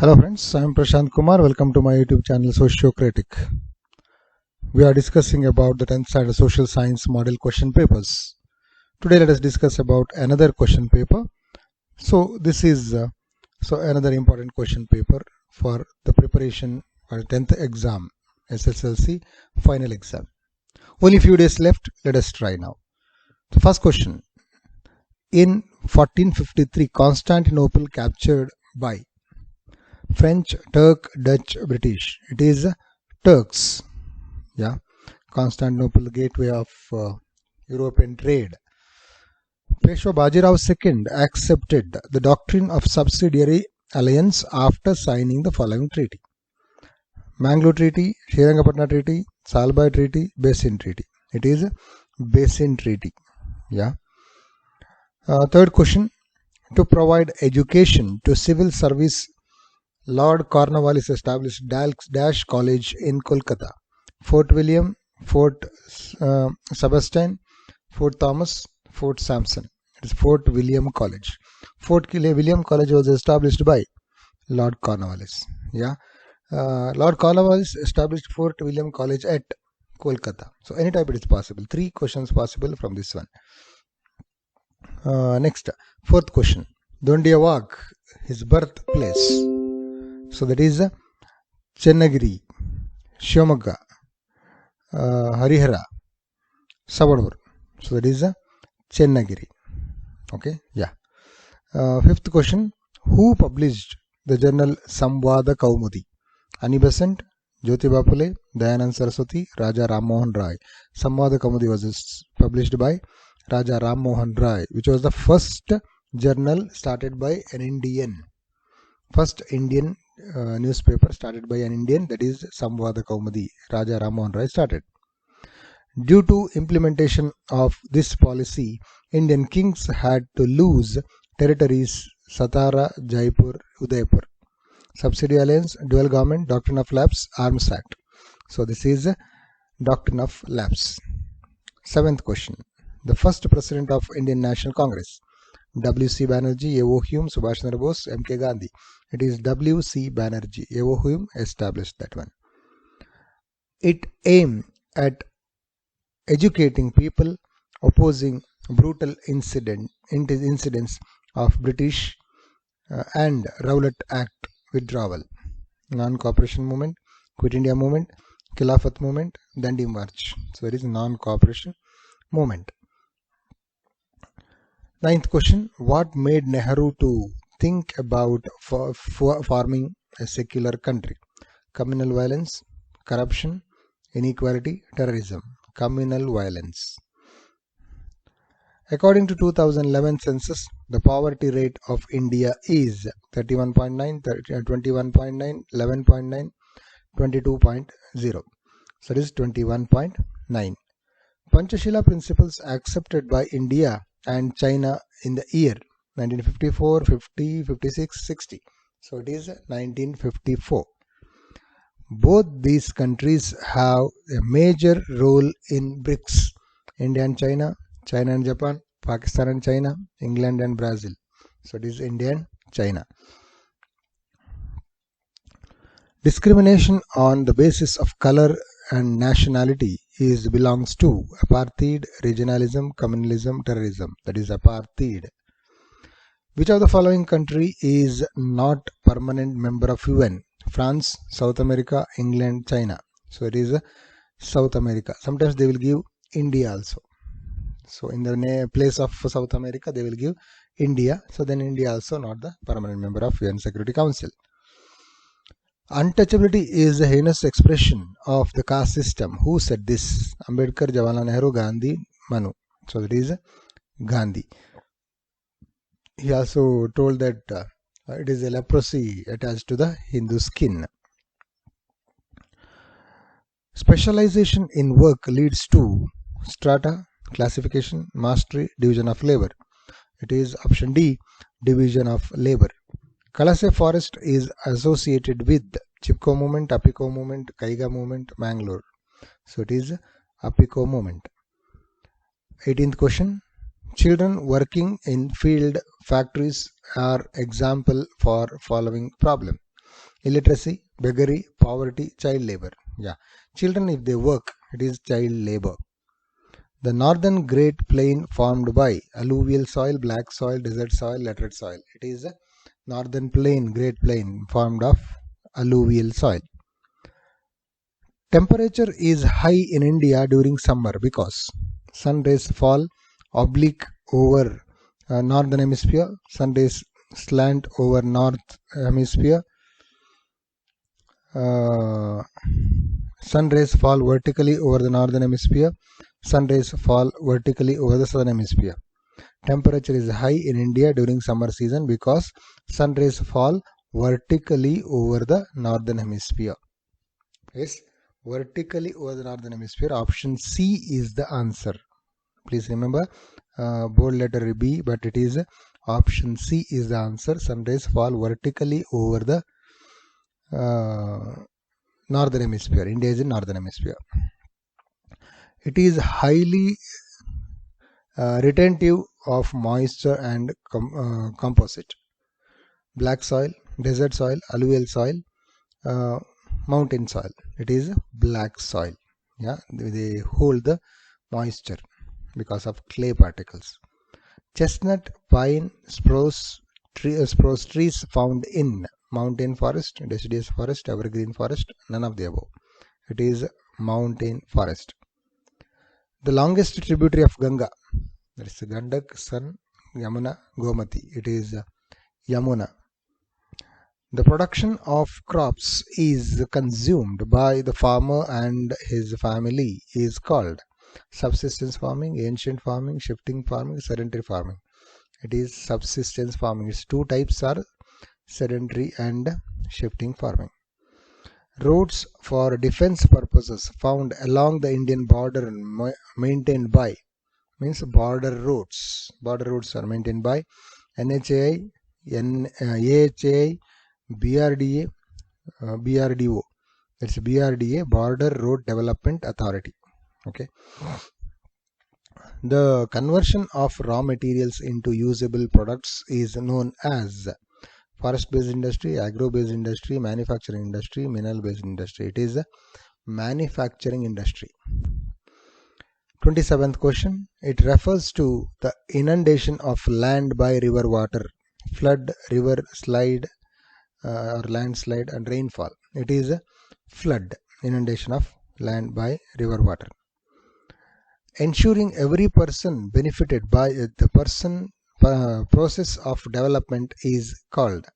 Hello friends, I am Prashant Kumar. Welcome to my YouTube channel Sociocritic. We are discussing about the 10th standard social science model question papers. Today let us discuss about another question paper. So this is another important question paper for the preparation for the 10th exam, SSLC final exam. Only few days left. Let us try now. The first question. In 1453, Constantinople captured by French, Turk, Dutch, British. It is Turks. Yeah, Constantinople, the gateway of European trade. Peshwa Bajirao II accepted the doctrine of subsidiary alliance after signing the following treaty: Mangalore Treaty, Srirangapatna Treaty, Salbai Treaty, Basin Treaty. It is Basin Treaty. Yeah. Third question. To provide education to civil service, Lord Cornwallis established Dash College in Kolkata, Fort William, Fort Sebastian, Fort Thomas, Fort Sampson. It is Fort William College. Fort William College was established by Lord Cornwallis. Yeah, Lord Cornwallis established Fort William College at Kolkata. So any type it is possible. 3 questions possible from this one. Next, fourth question. Dondiawag, his birthplace. So that is Chennagiri, Shivamogga, Harihara, Savanur. So that is Chennagiri. Okay, yeah. Fifth question. Who published the journal Samvada Kaumudi? Annie Besant, Jyotiba Phule, Dayanand Saraswati, Raja Ram Mohan Rai. Samvada Kaumudi was published by Raja Ram Mohan Rai, which was the first journal started by an Indian. First Indian newspaper started by an Indian, that is Samvada Kaumudi. Raja Ram Mohan Rai started. Due to implementation of this policy, Indian kings had to lose territories Satara, Jaipur, Udaipur. Subsidiary alliance, dual government, doctrine of lapse, Arms Act. So this is doctrine of lapse. Seventh question. The first president of Indian National Congress. W.C. Banerjee, A.O. Hume, Subhash Chandra Bose, M.K. Gandhi. It is W.C. Banerjee. A.O. Hume established that one. It aimed at educating people opposing brutal incidents of British and Rowlatt Act withdrawal, non-cooperation movement, Quit India movement, Khilafat movement, Dandi March. So there is non-cooperation movement. Ninth question. What made Nehru to think about forming a secular country? Communal violence, corruption, inequality, terrorism. Communal violence. According to 2011 census, the poverty rate of India is 31.9, 21.9, 11.9, 22.0. So it is 21.9. Panchashila principles accepted by India and China in the year 1954, 50, 56, 60. So it is 1954. Both these countries have a major role in BRICS. India and China, China and Japan, Pakistan and China, England and Brazil. So it is India and China. Discrimination on the basis of color and nationality belongs to apartheid, regionalism, communalism, terrorism. That is apartheid. Which of the following country is not permanent member of UN? France, South America, England, China. So it is South America. Sometimes they will give India also. So in the place of South America, they will give India. So then India also not the permanent member of UN Security Council. Untouchability is a heinous expression of the caste system. Who said this? Ambedkar, Jawaharlal Nehru, Gandhi, Manu. So that is Gandhi. He also told that it is a leprosy attached to the Hindu skin. Specialization in work leads to strata, classification, mastery, division of labor. It is option D, division of labor. Kalase forest is associated with Chipko movement, Apiko movement, Kaiga movement, Mangalore. So it is Apiko movement. 18th question. Children working in field factories are example for following problem. Illiteracy, beggary, poverty, child labor. Yeah, children if they work, it is child labor. The northern Great Plain formed by alluvial soil, black soil, desert soil, laterite soil. It is a northern plain, Great Plain formed of alluvial soil. Temperature is high in India during summer because sun rays fall oblique over northern hemisphere, sun rays slant over north hemisphere, sun rays fall vertically over the northern hemisphere, sun rays fall vertically over the southern hemisphere. Temperature is high in India during summer season because sun rays fall vertically over the northern hemisphere. Yes, vertically over the northern hemisphere. Option C is the answer. Please remember, bold letter B, but it is option C is the answer. Sun rays fall vertically over the northern hemisphere. India is in northern hemisphere. It is highly retentive of moisture and composite. Black soil, desert soil, alluvial soil, mountain soil. It is black soil. Yeah, they hold the moisture because of clay particles. Chestnut, pine, spruce trees found in mountain forest, deciduous forest, evergreen forest, none of the above. It is mountain forest. The longest tributary of Ganga, that is Gandak, San, Yamuna, Gomati. It is Yamuna. The production of crops is consumed by the farmer and his family is called subsistence farming, ancient farming, shifting farming, sedentary farming. It is subsistence farming. Its two types are sedentary and shifting farming. Roads for defense purposes found along the Indian border and maintained by, means border roads. Border roads are maintained by NHAI, AHAI, BRDA, BRDO. That's BRDA, Border Road Development Authority. Okay. The conversion of raw materials into usable products is known as forest-based industry, agro-based industry, manufacturing industry, mineral-based industry. It is a manufacturing industry. 27th question. It refers to the inundation of land by river water, flood, river slide, or landslide and rainfall. It is a flood, inundation of land by river water. Ensuring every person benefited by the process of development is called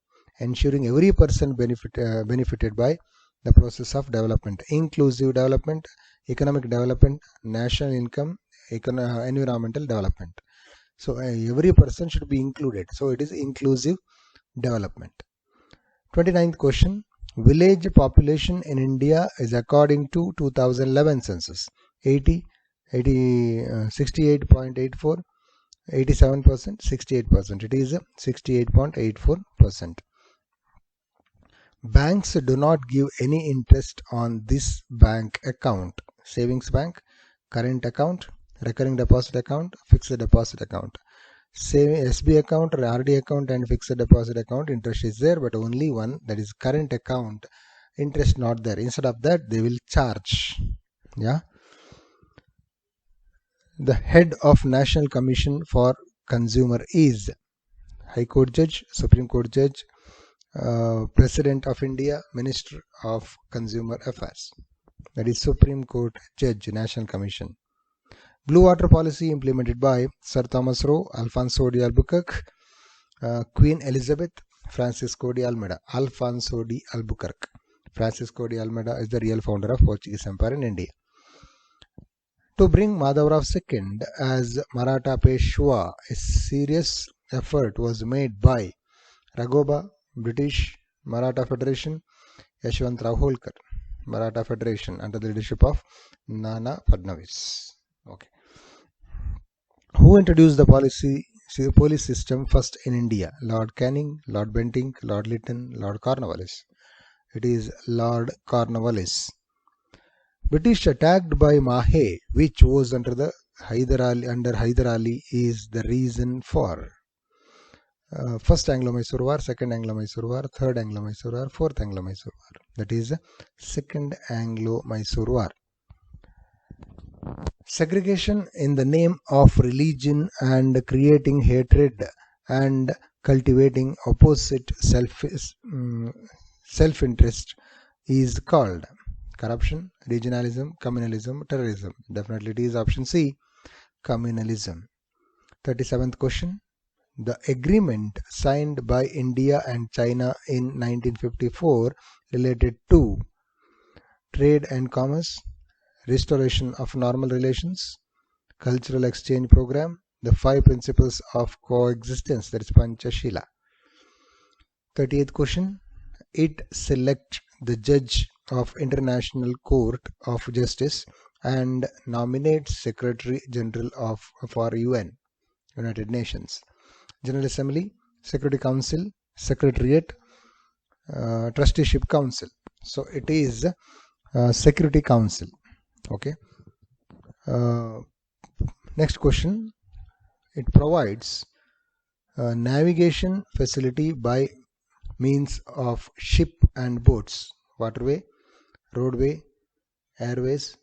ensuring every person benefited by the process of development. Inclusive development, economic development, national income, environmental development. So every person should be included. So it is inclusive development. 29th question. Village population in India is according to 2011 census 68.84, 87%, 68%. It is 68.84%. Banks do not give any interest on this bank account. Savings bank, current account, recurring deposit account, fixed deposit account. SB account or RD account and fixed deposit account, interest is there, but only one, that is current account, interest not there. Instead of that, they will charge. Yeah. The head of National Commission for Consumer is High Court Judge, Supreme Court Judge, President of India, Minister of Consumer Affairs. That is Supreme Court Judge, National Commission. Blue Water Policy implemented by Sir Thomas Roe, Alfonso de Albuquerque, Queen Elizabeth, Francisco de Almeida. Alfonso de Albuquerque. Francisco de Almeida is the real founder of Portuguese Empire in India. To bring Madhavrao II as Maratha Peshwa, a serious effort was made by Raghoba, British, Maratha Federation, Yashwantrao Holkar, Maratha Federation under the leadership of Nana Fadnavis. Okay. Who introduced the police system first in India? Lord Canning, Lord Bentinck, Lord Lytton, Lord Cornwallis. It is Lord Cornwallis. British attacked by Mahe, which was under Hyder Ali, is the reason for First Anglo-Mysore War, Second Anglo-Mysore War, Third Anglo-Mysore War, Fourth Anglo-Mysore War. That is Second Anglo-Mysore War. Segregation in the name of religion and creating hatred and cultivating opposite self-interest is called corruption, regionalism, communalism, terrorism. Definitely it is option C, communalism. 37th question. The agreement signed by India and China in 1954 related to trade and commerce, restoration of normal relations, cultural exchange program, the 5 principles of coexistence, that is Panchashila. 38th question. It selects the judge of International Court of Justice and nominates Secretary General for UN, United Nations, General Assembly, Security Council, Secretariat, Trusteeship Council. So it is Security Council. Okay. Next question. It provides navigation facility by means of ship and boats, waterway, roadway, airways,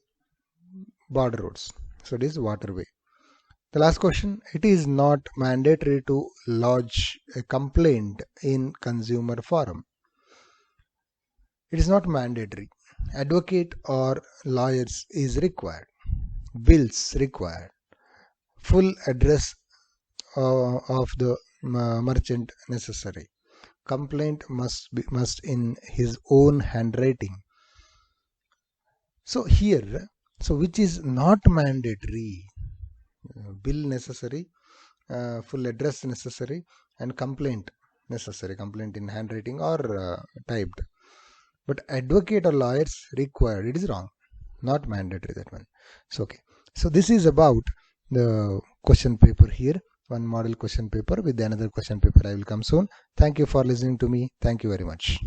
border roads. So it is waterway. The last question. It is not mandatory to lodge a complaint in consumer forum. It is not mandatory. Advocate or lawyers is required. Bills required. Full address of the merchant necessary. Complaint must in his own handwriting. So here, so which is not mandatory? Bill necessary, full address necessary, and complaint necessary. Complaint in handwriting or typed. But advocate or lawyers required. It is wrong. Not mandatory, that one. So okay. So this is about the question paper here. One model question paper. With another question paper I will come soon. Thank you for listening to me. Thank you very much.